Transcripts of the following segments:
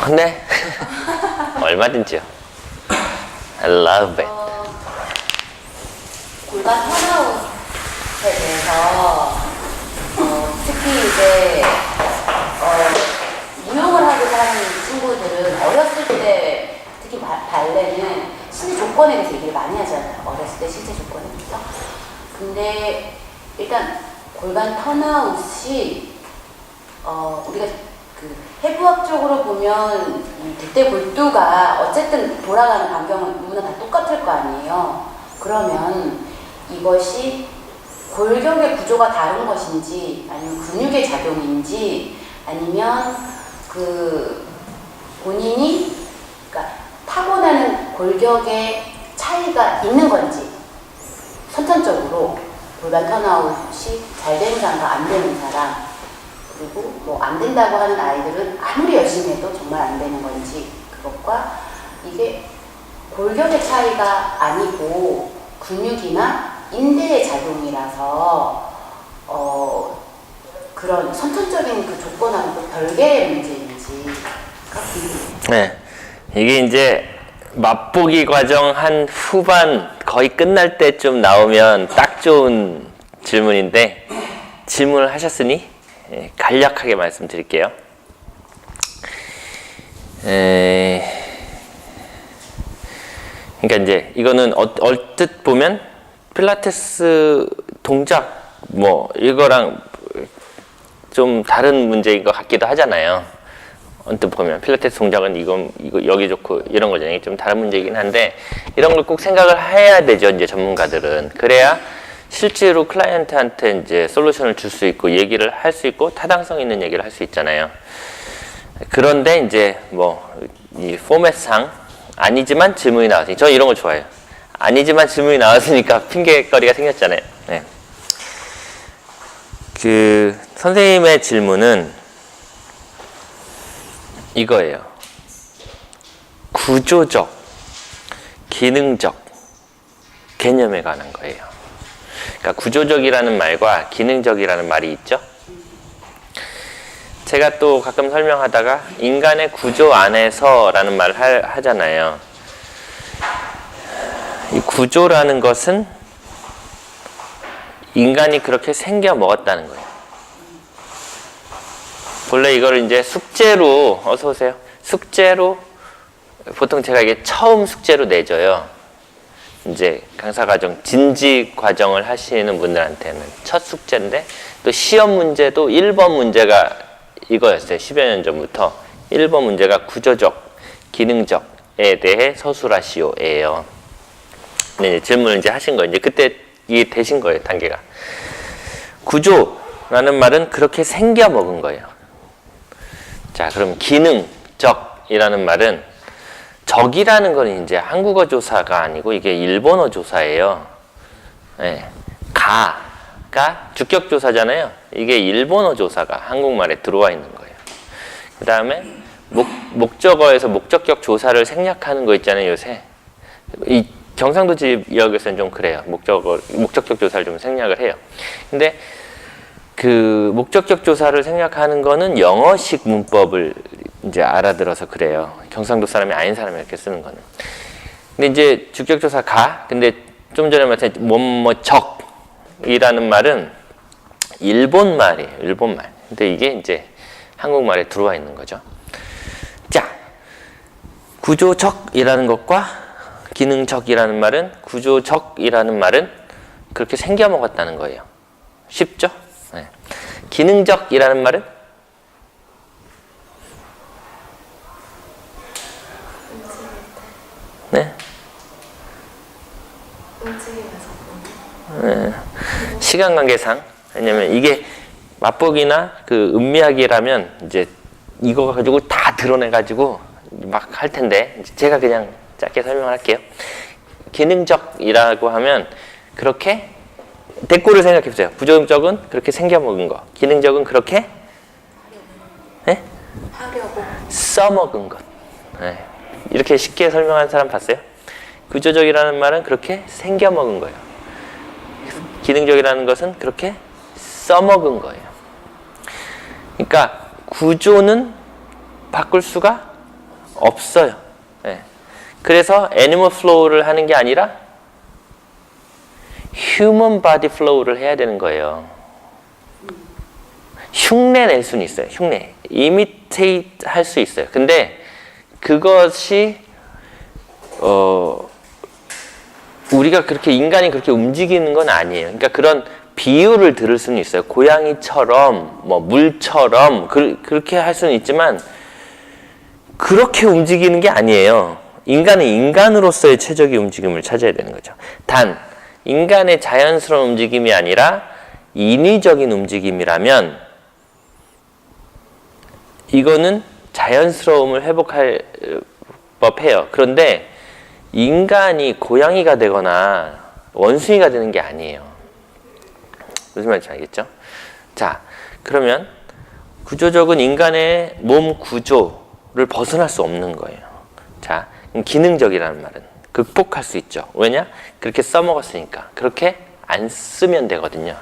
네. 얼마든지요. I love it. 골반 턴아웃에 대해서 특히 이제 무용을 하고자 하는 친구들은 어렸을 때 특히 발레는 신체 조건에 대해서 얘기를 많이 하잖아요. 어렸을 때 신체 조건에 대해서. 근데 일단 골반 턴아웃이 우리가 그 해부학적으로 보면 대퇴 골두가 어쨌든 돌아가는 반경은 누구나 다 똑같을 거 아니에요. 그러면 이것이 골격의 구조가 다른 것인지 아니면 근육의 작용인지 아니면 그 본인이 그러니까 타고나는 골격의 차이가 있는 건지 선천적으로 골반 턴아웃이 잘 되는 사람과 안 되는 사람 그리고 뭐 안 된다고 하는 아이들은 아무리 열심히 해도 정말 안 되는 건지 그것과 이게 골격의 차이가 아니고 근육이나 인대의 작용이라서 그런 선천적인 그 조건하고 또 별개의 문제인지가 궁금해요. 네. 이게 이제 맛보기 과정 한 후반 거의 끝날 때쯤 나오면 딱 좋은 질문인데 질문을 하셨으니 간략하게 말씀드릴게요. 그러니까 이제 이거는 얼뜻 보면 필라테스 동작 뭐 이거랑 좀 다른 문제인 것 같기도 하잖아요. 언뜻 보면 필라테스 동작은 이거 여기 좋고 이런 거잖아요. 좀 다른 문제이긴 한데 이런 걸 꼭 생각을 해야 되죠. 이제 전문가들은 그래야 실제로 클라이언트한테 이제 솔루션을 줄 수 있고 얘기를 할 수 있고 타당성 있는 얘기를 할 수 있잖아요. 그런데 이제 뭐 이 포맷상 아니지만 질문이 나왔으니 저 이런 거 좋아해요. 아니지만 질문이 나왔으니까 핑계거리가 생겼잖아요. 네. 그 선생님의 질문은 이거예요. 구조적, 기능적 개념에 관한 거예요. 그러니까 구조적이라는 말과 기능적이라는 말이 있죠. 제가 또 가끔 설명하다가 인간의 구조 안에서 라는 말을 하잖아요. 이 구조라는 것은 인간이 그렇게 생겨 먹었다는 거예요. 본래 이거를 이제 숙제로, 어서 오세요. 숙제로, 보통 제가 이게 처음 숙제로 내줘요. 이제 강사과정, 진지 과정을 하시는 분들한테는 첫 숙제인데, 또 시험 문제도 1번 문제가 이거였어요. 10여 년 전부터. 1번 문제가 구조적, 기능적에 대해 서술하시오예요. 네, 질문을 이제 하신 거예요. 이제 그때 이게 되신 거예요, 단계가. 구조라는 말은 그렇게 생겨 먹은 거예요. 자, 그럼 기능적이라는 말은 적이라는 건 이제 한국어 조사가 아니고 이게 일본어 조사예요. 네. 가가 주격 조사잖아요. 이게 일본어 조사가 한국말에 들어와 있는 거예요. 그 다음에 목적어에서 목적격 조사를 생략하는 거 있잖아요, 요새. 이 경상도 지역에서는 좀 그래요. 목적격 조사를 좀 생략을 해요. 근데 그 목적격 조사를 생략하는 거는 영어식 문법을 이제 알아들어서 그래요. 경상도 사람이 아닌 사람이 이렇게 쓰는 거는. 근데 이제 주격 조사 가. 근데 좀 전에 말했던 적이라는 말은 일본 말이에요. 일본 말. 근데 이게 이제 한국말에 들어와 있는 거죠. 자, 구조적이라는 것과 기능적이라는 말은 구조적이라는 말은 그렇게 생겨 먹었다는 거예요. 쉽죠? 네. 기능적이라는 말은 네. 네. 시간 관계상 왜냐면 이게 맛보기나 그 음미하기라면 이제 이거 가지고 다 드러내 가지고 막 할 텐데 제가 그냥 짧게 설명할게요. 기능적이라고 하면 그렇게 대꾸를 생각해 보세요. 부정적은 그렇게 생겨 먹은 거, 기능적은 그렇게 네? 하려고 써먹은 것. 네. 이렇게 쉽게 설명하는 사람 봤어요? 구조적이라는 말은 그렇게 생겨 먹은 거예요. 기능적이라는 것은 그렇게 써먹은 거예요. 그러니까 구조는 바꿀 수가 없어요. 예. 그래서 애니멀 플로우를 하는 게 아니라 휴먼 바디 플로우를 해야 되는 거예요. 흉내 낼 수는 있어요. 흉내. 이미테이트 할 수 있어요. 근데 그것이 우리가 그렇게 인간이 그렇게 움직이는 건 아니에요. 그러니까 그런 비유를 들을 수는 있어요. 고양이처럼 뭐 물처럼 그렇게 할 수는 있지만 그렇게 움직이는 게 아니에요. 인간은 인간으로서의 최적의 움직임을 찾아야 되는 거죠. 단 인간의 자연스러운 움직임이 아니라 인위적인 움직임이라면 이거는 자연스러움을 회복할 법해요. 그런데 인간이 고양이가 되거나 원숭이가 되는 게 아니에요. 무슨 말인지 알겠죠? 자, 그러면 구조적은 인간의 몸 구조를 벗어날 수 없는 거예요. 자, 기능적이라는 말은 극복할 수 있죠. 왜냐? 그렇게 써먹었으니까. 그렇게 안 쓰면 되거든요.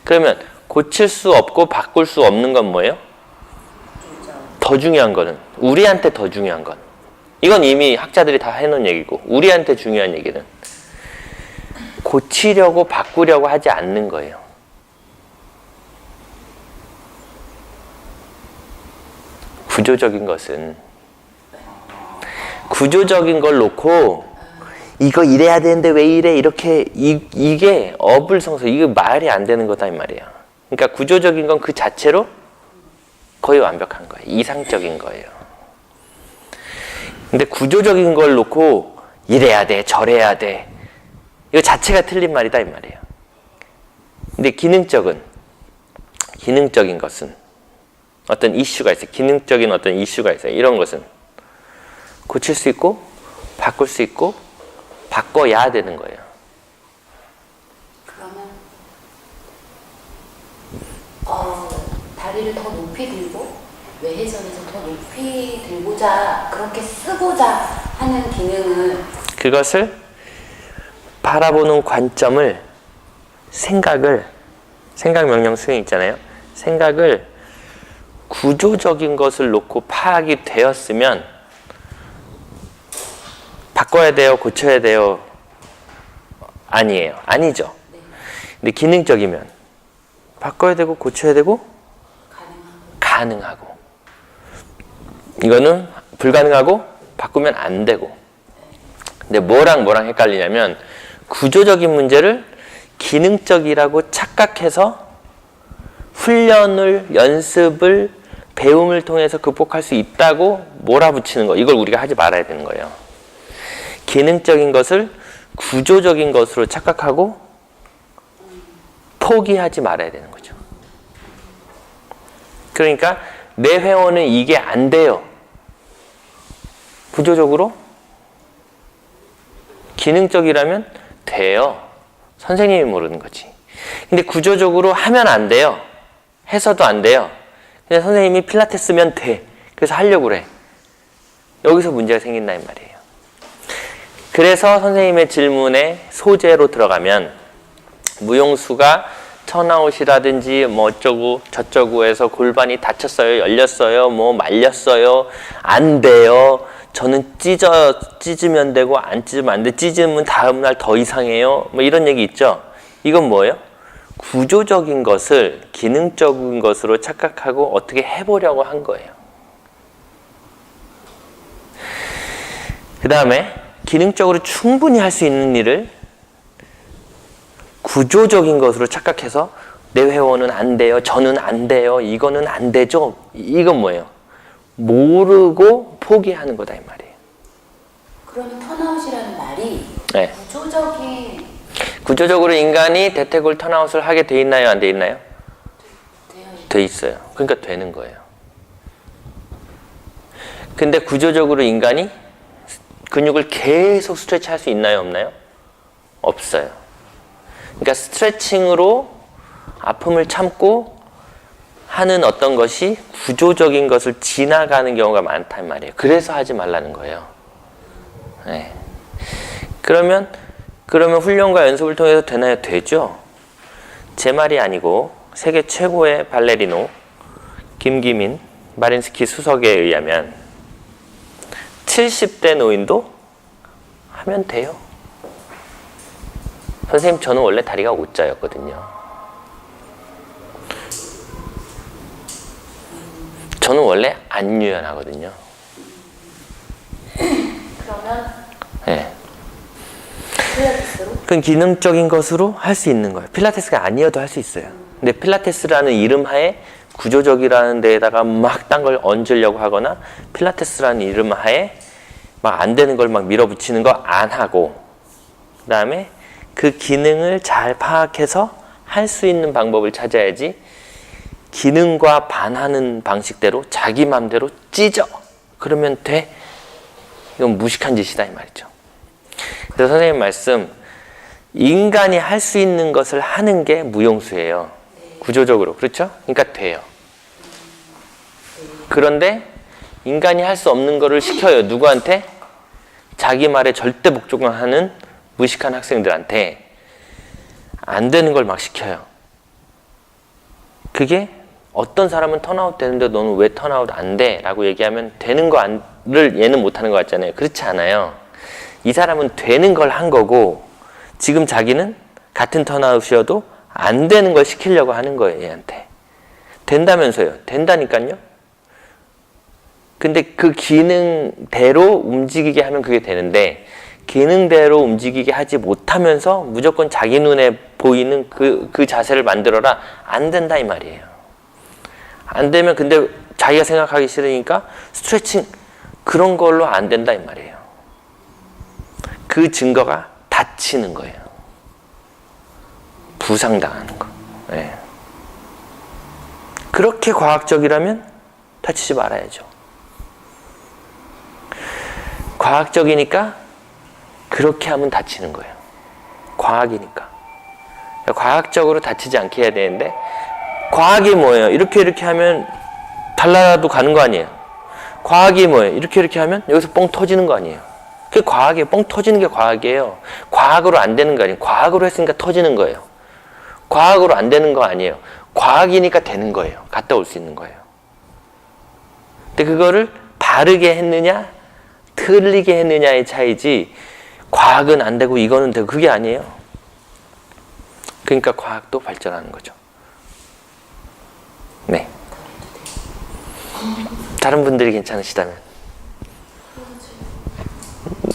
그러면 고칠 수 없고 바꿀 수 없는 건 뭐예요? 더 중요한 거는, 우리한테 더 중요한 건, 이건 이미 학자들이 다 해놓은 얘기고, 우리한테 중요한 얘기는 고치려고 바꾸려고 하지 않는 거예요. 구조적인 걸 놓고 이거 이래야 되는데 왜 이래, 이렇게 이게 어불성설, 이게 말이 안 되는 거다 이 말이에요. 그러니까 구조적인 건 그 자체로 거의 완벽한 거예요. 이상적인 거예요. 근데 구조적인 걸 놓고 이래야 돼, 저래야 돼, 이거 자체가 틀린 말이다 이 말이에요. 근데 기능적인 것은 어떤 이슈가 있어요. 기능적인 어떤 이슈가 있어요. 이런 것은 고칠 수 있고 바꿀 수 있고 바꿔야 되는 거예요. 그러면 다리를 더 높이 들고 외회전에서 더 높이 들고자, 그렇게 쓰고자 하는 기능은, 그것을 바라보는 관점을, 생각 명령 수행 있잖아요. 생각을 구조적인 것을 놓고 파악이 되었으면 바꿔야 돼요, 고쳐야 돼요? 아니죠. 근데 기능적이면 바꿔야 되고 고쳐야 되고 가능하고, 이거는 불가능하고 바꾸면 안 되고. 근데 뭐랑 헷갈리냐면 구조적인 문제를 기능적이라고 착각해서 훈련을, 연습을, 배움을 통해서 극복할 수 있다고 몰아붙이는 거, 이걸 우리가 하지 말아야 되는 거예요. 기능적인 것을 구조적인 것으로 착각하고 포기하지 말아야 되는 거죠. 그러니까 내 회원은 이게 안 돼요. 구조적으로? 기능적이라면 돼요. 선생님이 모르는 거지. 근데 구조적으로 하면 안 돼요. 해서도 안 돼요. 근데 선생님이 필라테스면 돼. 그래서 하려고 그래. 여기서 문제가 생긴다 이 말이에요. 그래서 선생님의 질문에 소재로 들어가면 무용수가 턴아웃이라든지 뭐 어쩌고 저쩌고 해서 골반이 다쳤어요, 열렸어요, 뭐 말렸어요, 안 돼요, 저는 찢으면 되고 안 찢으면 안 돼, 찢으면 다음날 더 이상해요, 뭐 이런 얘기 있죠. 이건 뭐예요? 구조적인 것을 기능적인 것으로 착각하고 어떻게 해보려고 한 거예요. 그 다음에 기능적으로 충분히 할 수 있는 일을 구조적인 것으로 착각해서 내 회원은 안 돼요, 저는 안 돼요, 이거는 안 되죠. 이건 뭐예요? 모르고 포기하는 거다 이 말이에요. 그러면 턴아웃이라는 말이 네. 구조적으로 인간이 대퇴골 턴아웃을 하게 돼 있나요, 안 돼 있나요? 돼 있어요. 그러니까 되는 거예요. 근데 구조적으로 인간이 근육을 계속 스트레치 할 수 있나요, 없나요? 없어요. 그러니까 스트레칭으로 아픔을 참고 하는 어떤 것이 구조적인 것을 지나가는 경우가 많단 말이에요. 그래서 하지 말라는 거예요. 네. 그러면 훈련과 연습을 통해서 되나요? 되죠. 제 말이 아니고 세계 최고의 발레리노 김기민 마린스키 수석에 의하면 70대 노인도 하면 돼요. 선생님, 저는 원래 다리가 O자였거든요. 저는 원래 안 유연하거든요. 그러면 네. 필라테스로? 그건 기능적인 것으로 할 수 있는 거예요. 필라테스가 아니어도 할 수 있어요. 근데 필라테스라는 이름 하에 구조적이라는 데에다가 막 딴 걸 얹으려고 하거나 필라테스라는 이름 하에 막 안 되는 걸 막 밀어붙이는 거 안 하고, 그 다음에 그 기능을 잘 파악해서 할 수 있는 방법을 찾아야지, 기능과 반하는 방식대로 자기 맘대로 찢어 그러면 돼. 이건 무식한 짓이다 이 말이죠. 그래서 선생님 말씀, 인간이 할 수 있는 것을 하는 게 무용수예요. 구조적으로. 그렇죠? 그러니까 돼요. 그런데 인간이 할 수 없는 거를 시켜요. 누구한테? 자기 말에 절대 복종하는 무식한 학생들한테 안 되는 걸 막 시켜요. 그게 어떤 사람은 턴아웃 되는데 너는 왜 턴아웃 안 돼? 라고 얘기하면 되는 거를 얘는 못하는 것 같잖아요. 그렇지 않아요. 이 사람은 되는 걸 한 거고, 지금 자기는 같은 턴아웃이어도 안 되는 걸 시키려고 하는 거예요. 얘한테. 된다면서요. 된다니까요. 근데 그 기능대로 움직이게 하면 그게 되는데, 기능대로 움직이게 하지 못하면서 무조건 자기 눈에 보이는 그 자세를 만들어라. 안 된다 이 말이에요. 안 되면 근데 자기가 생각하기 싫으니까 스트레칭 그런 걸로 안 된다 이 말이에요. 그 증거가 다치는 거예요. 부상당하는 거. 네. 그렇게 과학적이라면 다치지 말아야죠. 과학적이니까 그렇게 하면 다치는 거예요. 과학이니까. 과학적으로 다치지 않게 해야 되는데, 과학이 뭐예요? 이렇게 하면 달라도 가는 거 아니에요? 과학이 뭐예요? 이렇게 하면 여기서 뻥 터지는 거 아니에요? 그게 과학이에요. 뻥 터지는 게 과학이에요. 과학으로 안 되는 거 아니에요. 과학으로 했으니까 터지는 거예요. 과학으로 안 되는 거 아니에요. 과학이니까 되는 거예요. 갔다 올 수 있는 거예요. 근데 그거를 바르게 했느냐 틀리게 했느냐의 차이지, 과학은 안 되고 이거는 되고 그게 아니에요. 그러니까 과학도 발전하는 거죠. 네. 다른 분들이 괜찮으시다면.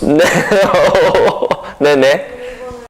네. 네네.